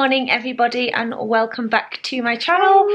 morning everybody and welcome back to my channel.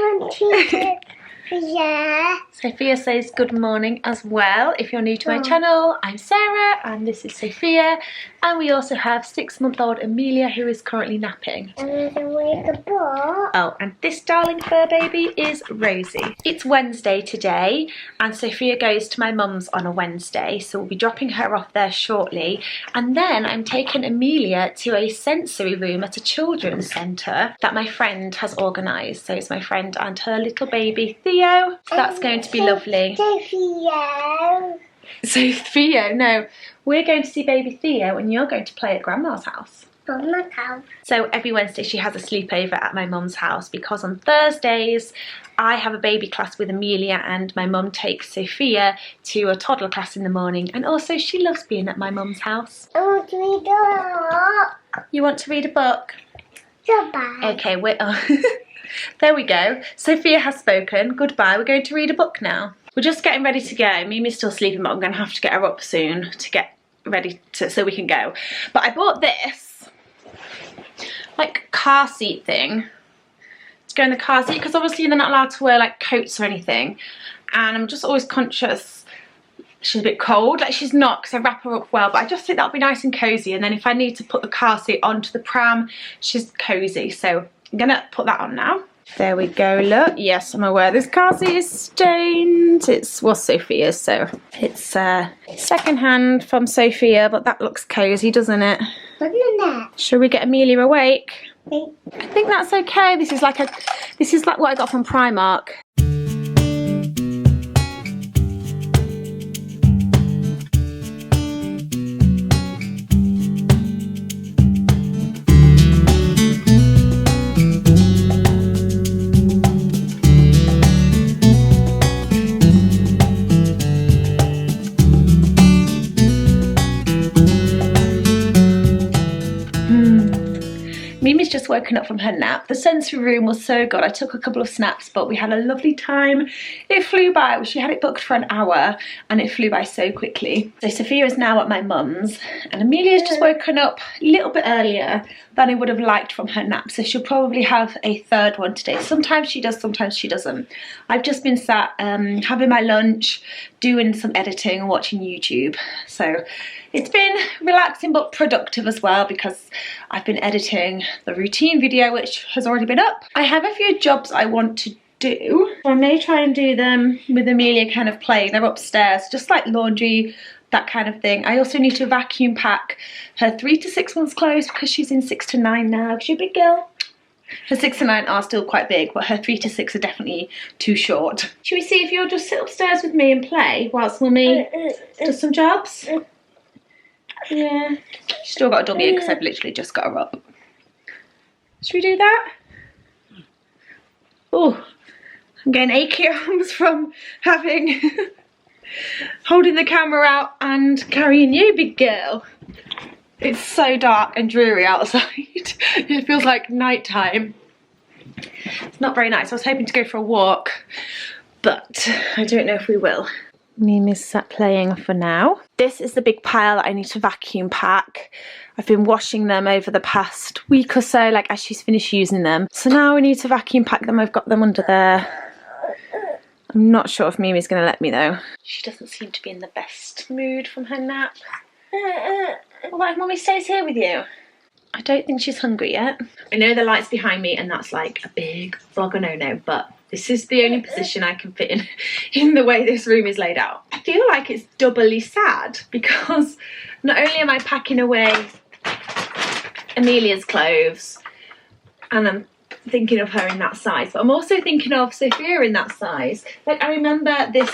Yeah. Sophia says good morning as well. If you're new to my channel, I'm Sarah and this is Sophia, and we also have 6-month-old Amelia who is currently napping. Oh, and this darling fur baby is Rosie. It's Wednesday today and Sophia goes to my mum's on a Wednesday, so we'll be dropping her off there shortly, and then I'm taking Amelia to a sensory room at a children's centre that my friend has organised. So it's my friend and her little baby Theo. So that's going to be lovely. Sophia, no, we're going to see baby Theo and you're going to play at Grandma's house. So every Wednesday she has a sleepover at my mum's house because on Thursdays I have a baby class with Amelia and my mum takes Sophia to a toddler class in the morning, and also she loves being at my mum's house. I want to read a book. You want to read a book? Goodbye. Okay, we're there we go. Sophia has spoken. Goodbye. We're going to read a book now. We're just getting ready to go. Mimi's still sleeping, but I'm going to have to get her up soon to get ready so we can go. But I bought this like car seat thing to go in the car seat because obviously they're not allowed to wear like coats or anything, and I'm just always conscious she's a bit cold. Like she's not, because I wrap her up well, but I just think that'll be nice and cozy, and then if I need to put the car seat onto the pram she's cozy. So I'm gonna put that on now. There we go, look. Yes, I'm aware this car seat is stained. It's, well, Sophia's, so it's second hand from Sophia, but that looks cozy, doesn't it? Look at that. Shall we get Amelia awake? I think that's okay. This is like what I got from Primark. Mimi's just woken up from her nap. The sensory room was so good. I took a couple of snaps, but we had a lovely time. It flew by. She had it booked for an hour and it flew by so quickly. So Sophia is now at my mum's and Amelia's just woken up a little bit earlier than I would have liked from her nap. So she'll probably have a third one today. Sometimes she does, sometimes she doesn't. I've just been sat having my lunch, doing some editing and watching YouTube. So it's been relaxing but productive as well because I've been editing the routine video which has already been up. I have a few jobs I want to do. I may try and do them with Amelia kind of playing. They're upstairs, just like laundry, that kind of thing. I also need to vacuum pack her 3 to 6 months clothes because she's in 6 to 9 now. She's a big girl. Her 6 to 9 are still quite big, but her 3 to 6 are definitely too short. Should we see if you'll just sit upstairs with me and play whilst Mummy does some jobs? Yeah, she's still got a dummy because I've literally just got her up. Should we do that? Oh, I'm getting achy arms from having holding the camera out and carrying you, big girl. It's so dark and dreary outside. It feels like night time. It's not very nice. I was hoping to go for a walk, but I don't know if we will. Mimi's sat playing for now. This is the big pile that I need to vacuum pack. I've been washing them over the past week or so, like as she's finished using them. So now we need to vacuum pack them. I've got them under there. I'm not sure if Mimi's going to let me though. She doesn't seem to be in the best mood from her nap. What if Mummy stays here with you? I don't think she's hungry yet. I know the light's behind me and that's like a big vlogger no-no, but this is the only position I can fit in the way this room is laid out. I feel like it's doubly sad because not only am I packing away Amelia's clothes and I'm thinking of her in that size, but I'm also thinking of Sophia in that size. Like I remember this,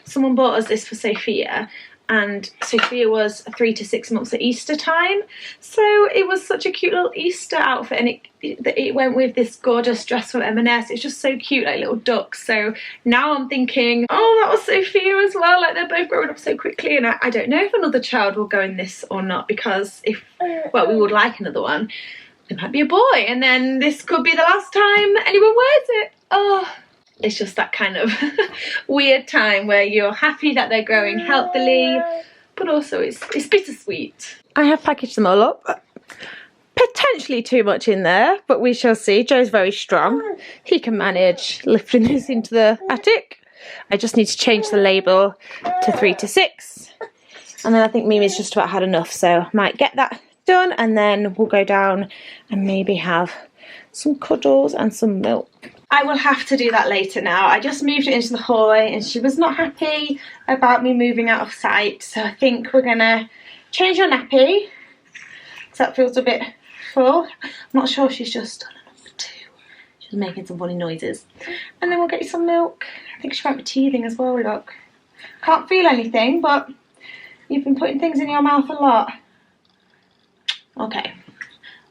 someone bought us this for Sophia, and Sophia was 3 to 6 months at Easter time, so it was such a cute little Easter outfit, and it went with this gorgeous dress from M&S. It's just so cute, like little ducks. So now I'm thinking, oh, that was Sophia as well. Like they're both growing up so quickly, and I don't know if another child will go in this or not, because if, well, we would like another one. It might be a boy, and then this could be the last time anyone wears it. Oh. It's just that kind of weird time where you're happy that they're growing healthily, but also it's bittersweet. I have packaged them all up. potentially too much in there, but we shall see. Joe's very strong. He can manage lifting this into the attic. I just need to change the label to 3 to 6. And then I think Mimi's just about had enough, so I might get that done and then we'll go down and maybe have some cuddles and some milk. I will have to do that later now. I just moved it into the hallway and she was not happy about me moving out of sight, so I think we're gonna change your nappy. So that feels a bit full. I'm not sure, she's just done a number 2. She's making some funny noises. And then we'll get you some milk. I think she might be teething as well, look. Can't feel anything, but you've been putting things in your mouth a lot. Okay,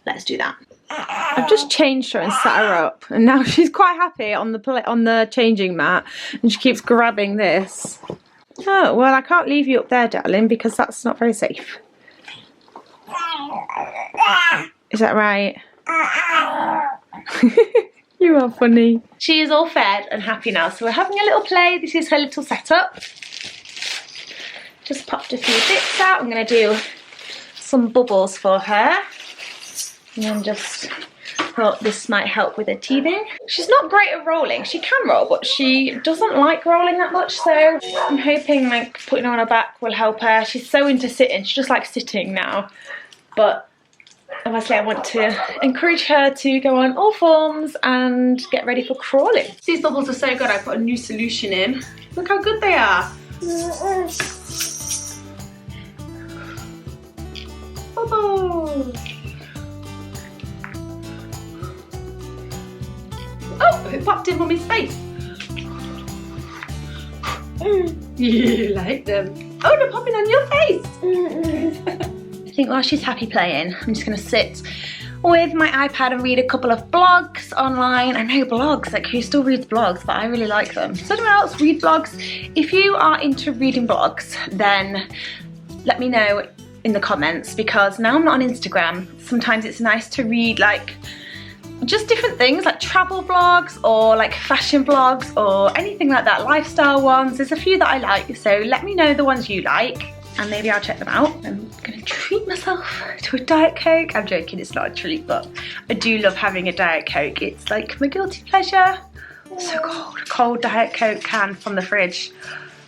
let's do that. I've just changed her and sat her up, and now she's quite happy on the changing mat, and she keeps grabbing this. Oh, well, I can't leave you up there, darling, because that's not very safe. Is that right? You are funny. She is all fed and happy now, so we're having a little play. This is her little setup. Just popped a few bits out. I'm going to do some bubbles for her. And then just thought this might help with her teething. She's not great at rolling. She can roll, but she doesn't like rolling that much, so I'm hoping like putting her on her back will help her. She's so into sitting. She just likes sitting now. But obviously I want to encourage her to go on all forms and get ready for crawling. These bubbles are so good. I put a new solution in. Look how good they are. Bubbles. Oh, it popped in Mummy's face. You like them. Oh, they're popping on your face. I think while she's happy playing, I'm just going to sit with my iPad and read a couple of blogs online. I know blogs, like who still reads blogs, but I really like them. Does anyone else read blogs? If you are into reading blogs, then let me know in the comments, because now I'm not on Instagram. Sometimes it's nice to read like just different things, like travel blogs or like fashion blogs or anything like that, lifestyle ones. There's a few that I like, so let me know the ones you like and maybe I'll check them out. I'm gonna treat myself to a Diet Coke. I'm joking, it's not a treat, but I do love having a Diet Coke. It's like my guilty pleasure. So cold, cold Diet Coke can from the fridge.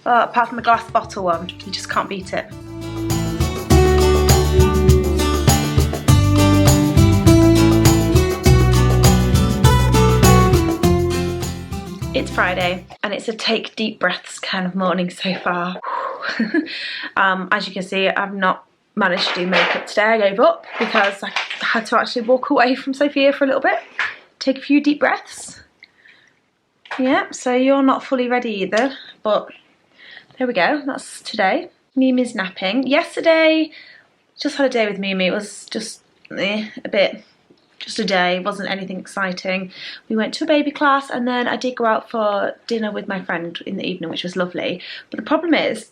Oh, apart from the glass bottle one, you just can't beat it. It's Friday and it's a take deep breaths kind of morning so far. As you can see, I've not managed to do makeup today. I gave up because I had to actually walk away from Sophia for a little bit, take a few deep breaths. Yeah, so you're not fully ready either, but there we go, that's today. Mimi's napping. Yesterday, just had a day with Mimi. It was just just a day, wasn't anything exciting. We went to a baby class and then I did go out for dinner with my friend in the evening, which was lovely. But the problem is,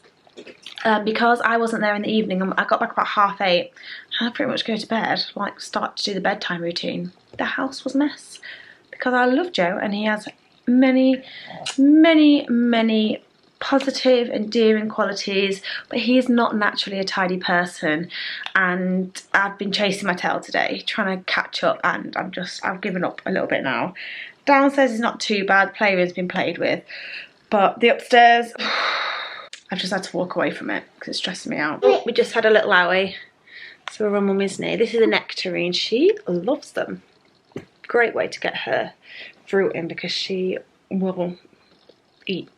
because I wasn't there in the evening, I got back about 8:30, and I pretty much go to bed, like start to do the bedtime routine. The house was a mess because I love Joe and he has many, many, many positive, endearing qualities, but he is not naturally a tidy person, and I've been chasing my tail today, trying to catch up, and I've given up a little bit now. Downstairs is not too bad, playroom's been played with, but the upstairs, I've just had to walk away from it because it's stressing me out. We just had a little owie, so we're on Mummy's knee. This is a nectarine, she loves them. Great way to get her fruit in because she will eat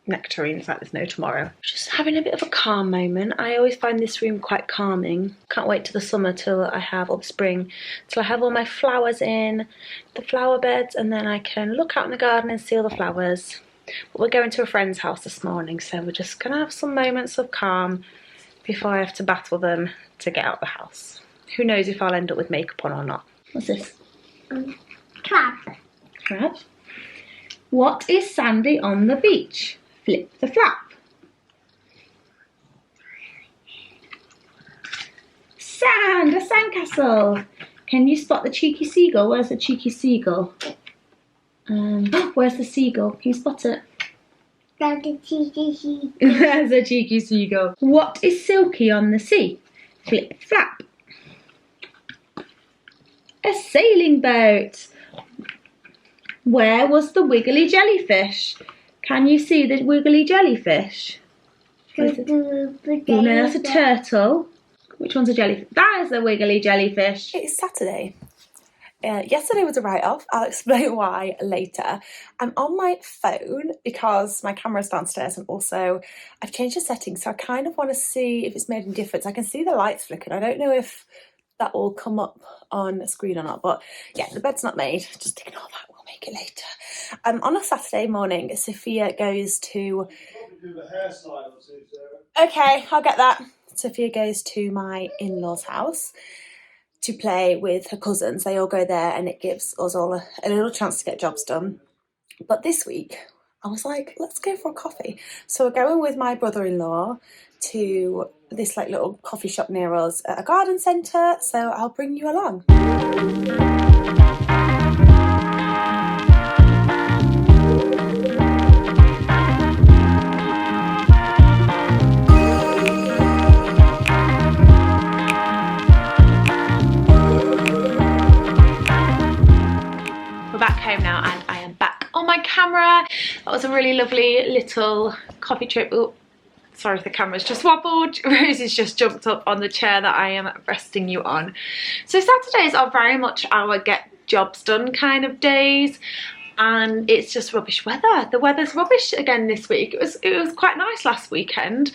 nectarines like there's no tomorrow. Just having a bit of a calm moment. I always find this room quite calming. Can't wait till the summer, till I have, or the spring, till I have all my flowers in, the flower beds, and then I can look out in the garden and see all the flowers. But we're going to a friend's house this morning, so we're just gonna have some moments of calm before I have to battle them to get out of the house. Who knows if I'll end up with makeup on or not. What's this? Crab. Crab? What is sandy on the beach? Flip the flap. Sand, a sandcastle. Can you spot the cheeky seagull? Where's the cheeky seagull? Where's the seagull? Can you spot it? That's a cheeky seagull. There's a cheeky seagull. What is silky on the sea? Flip flap. A sailing boat. Where was the wiggly jellyfish? Can you see the wiggly jellyfish? Oh no, that's a turtle. Which one's a jellyfish? That is a wiggly jellyfish. It's Saturday. Yesterday was a write-off. I'll explain why later. I'm on my phone because my camera's downstairs, and also I've changed the settings, so I kind of want to see if it's made any difference. I can see the lights flickering. I don't know if that will come up on the screen or not, but yeah, the bed's not made. Just ignore that. We'll make it later. On a Saturday morning, Sophia goes to... Okay, I'll get that. Sophia goes to my in-laws' house to play with her cousins. They all go there, and it gives us all a little chance to get jobs done. But this week, I was like, let's go for a coffee. So we're going with my brother-in-law to this like little coffee shop near us at a garden centre, so I'll bring you along. We're back home now, and I am back on my camera. That was a really lovely little coffee trip. Oh, sorry if the camera's just wobbled. Rosie's just jumped up on the chair that I am resting you on. So Saturdays are very much our get jobs done kind of days, and it's just rubbish weather. The weather's rubbish again this week. It was quite nice last weekend.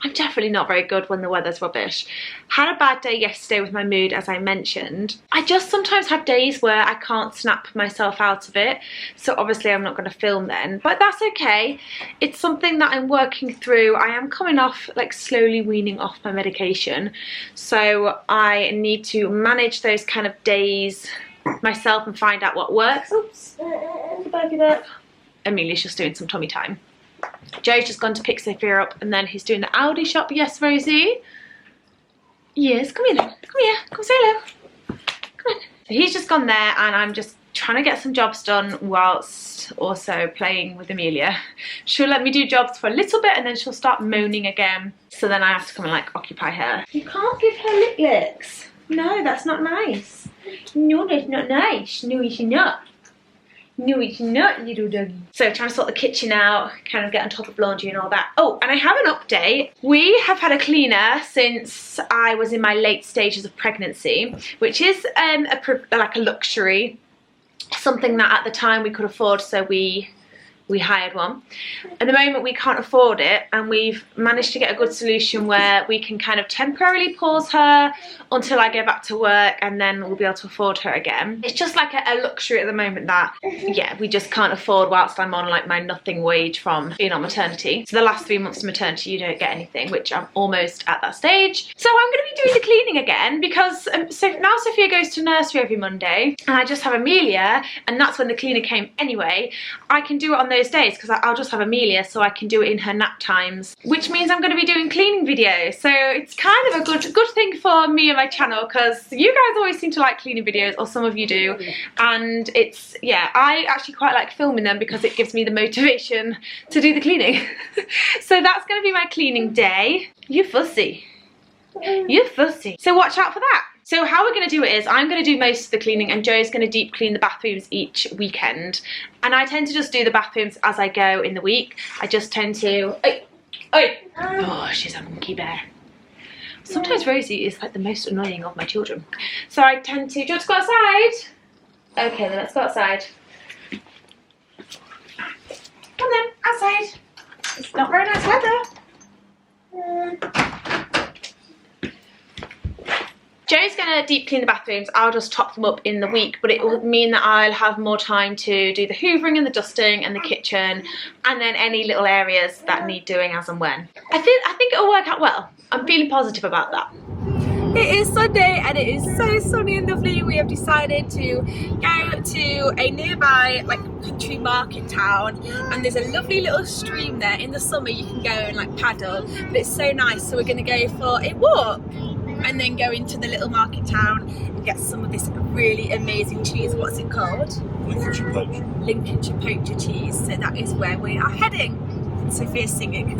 I'm definitely not very good when the weather's rubbish. Had a bad day yesterday with my mood, as I mentioned. I just sometimes have days where I can't snap myself out of it, so obviously I'm not going to film then, but that's okay. It's something that I'm working through. I am coming off, like slowly weaning off my medication, so I need to manage those kind of days myself and find out what works. Oops, back it up. Amelia's just doing some tummy time. Joe's just gone to pick Sophia up, and then he's doing the Aldi shop. Yes, Rosie? Yes, come here then. Come here. Come say hello. Come on. So he's just gone there, and I'm just trying to get some jobs done whilst also playing with Amelia. She'll let me do jobs for a little bit, and then she'll start moaning again. So then I have to come and like occupy her. You can't give her lick licks. No, that's not nice. No, that's not nice. No, it's not. No, it's not, little doggy. So trying to sort the kitchen out, kind of get on top of laundry and all that. Oh, and I have an update. We have had a cleaner since I was in my late stages of pregnancy, which is like a luxury, something that at the time we could afford, so we hired one. At the moment we can't afford it, and we've managed to get a good solution where we can kind of temporarily pause her until I go back to work, and then we'll be able to afford her again. It's just like a luxury at the moment that, yeah, we just can't afford whilst I'm on like my nothing wage from being on maternity. So the last 3 months of maternity you don't get anything, which I'm almost at that stage. So I'm going to be doing the cleaning again because so now Sophia goes to nursery every Monday, and I just have Amelia, and that's when the cleaner came anyway. I can do it on those days because I'll just have Amelia, so I can do it in her nap times, which means I'm going to be doing cleaning videos. So it's kind of a good thing for me and my channel, because you guys always seem to like cleaning videos, or some of you do, and it's, yeah, I actually quite like filming them because it gives me the motivation to do the cleaning. So that's going to be my cleaning day. You fussy. You fussy. So watch out for that. So how we're going to do it is I'm going to do most of the cleaning, and Joe's going to deep clean the bathrooms each weekend. And I tend to just do the bathrooms as I go in the week. I just tend to... Oh, she's a monkey bear. Sometimes Rosie is like the most annoying of my children. So I tend to... Do you want to go outside? Okay, then let's go outside. Come then, outside. It's not very nice weather. Joe's going to deep clean the bathrooms. I'll just top them up in the week, but it will mean that I'll have more time to do the hoovering and the dusting and the kitchen, and then any little areas that need doing as and when. I think it'll work out well. I'm feeling positive about that. It is Sunday, and it is so sunny and lovely. We have decided to go to a nearby like country market town, and there's a lovely little stream there. In the summer you can go and like paddle, but it's so nice, so we're going to go for a walk and then go into the little market town and get some of this really amazing cheese. What's it called? Lincolnshire poacher. Lincolnshire poacher cheese. So that is where we are heading. Sophia's singing.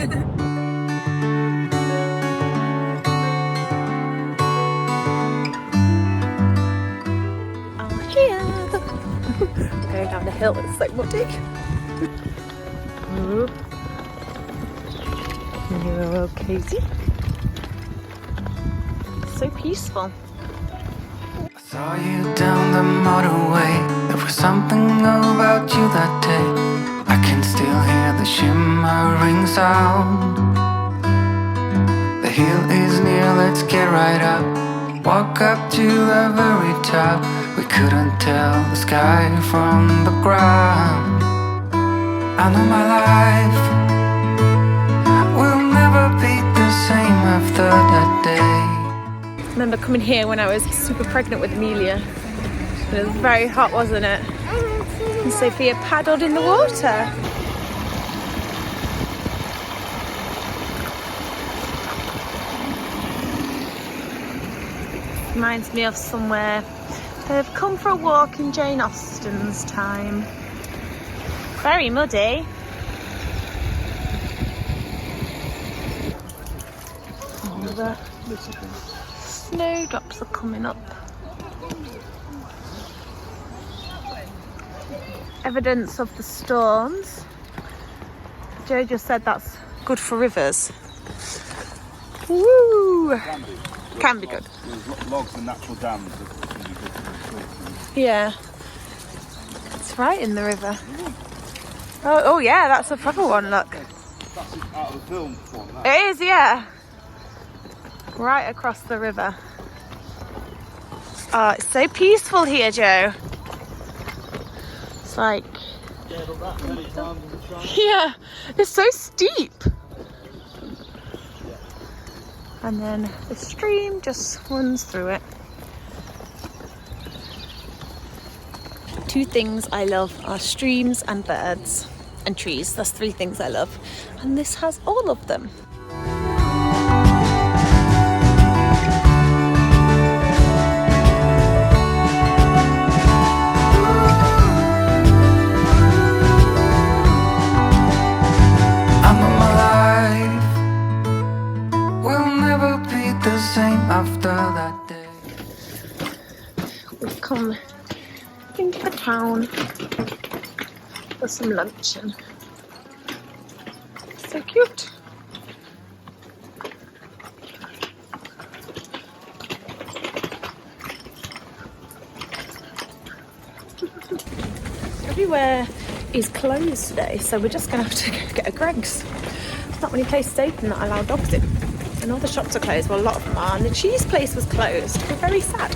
hill, it's so muddy. You're all cozy. So peaceful. I saw you down the motorway. There was something about you that day. I can still hear the shimmering sound. The hill is near, let's get right up. Walk up to the very top. We couldn't tell the sky from the ground. I know my life will never be the same after that day. I remember coming here when I was super pregnant with Amelia. It was very hot, wasn't it? And Sophia paddled in the water. Reminds me of somewhere they've come for a walk in Jane Austen's time. Very muddy. All the snowdrops are coming up. Evidence of the storms. Joe just said that's good for rivers. Woo! Can be good. There's logs and natural dams that can be good for the. Yeah. It's right in the river. Oh yeah, that's a proper one, look. That's out of the film one, that. It is, yeah. Right across the river. Oh, it's so peaceful here, Joe. It's like... Yeah, but that many times in the tram. Yeah, it's so steep. And then the stream just runs through it. Two things I love are streams and birds and trees. That's three things I love. And this has all of them. After that day, We've come into the town for some lunch and so cute. Everywhere is closed today, so we're just going to have to go get a Greggs. There's not many places open that allow dogs in. And all the shops are closed, well a lot of them are, and the cheese place was closed. We're very sad.